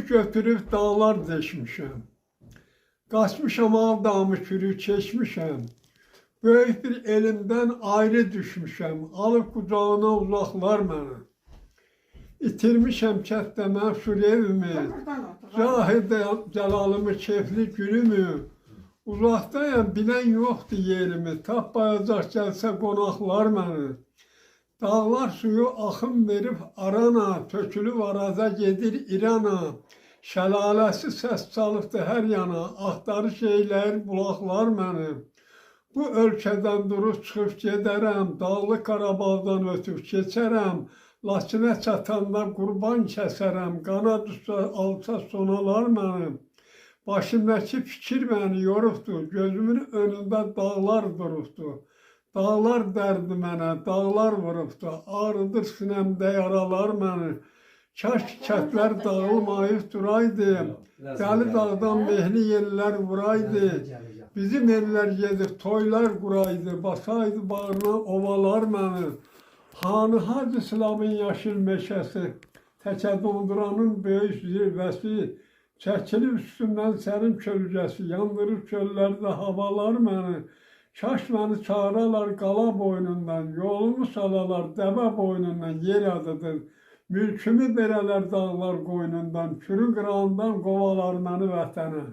götürüb dağlar deşmişəm. Qaçmışam aldamı kürü keçmişəm. Böyük bir elimdən ayrı düşmüşəm. Alıb qucağına uzaqlar məni. İtirmişəm kənddə məşhur evimi. Cahid cəlalımı, keyfli günümü. Uzaqdayam, bilən yoxdur yerimi. Tapmayacaq gəlsə qonaqlar məni. Dağlar suyu axım verib arana, tökülüb araza gedir İrana. Şəlaləsi səs çalıbdı hər yana, axtarış eylər bulaqlar məni. Bu ölkədən durub çıxıb gedərəm, Dağlı Qarabağdan ötüb keçərəm. Laçına çatanda qurban kəsərəm, qana düşsə alça sonalar məni. Başımdakı fikir məni yorubdur, gözümün önündə dağlar durubdur. Dağlar dərdi mənə, dağlar vurubdu, ağrıdır sinəmdə yaralar məni. Kaş kətlər dağılmayıb duraydı, Dəli dağdan mehli yerlər vuraydı. Bizim ellər gedib toylar quraydı, basaydı bağrına ovalar məni. Hanı Hacı İslamın yaşıl meşəsi, təkə donduranın böyük zirvəsi, çəkilib üstündən sərin kölgəsi, yandırır çöllərdə havalar məni. Kaş məni çağıralar qala boynundan, yolumu salalar dəvə boynundan, yer adıdır. Mülkümü verələr dağlar qoynundan, kürün qırağından qovalar məni vətənə.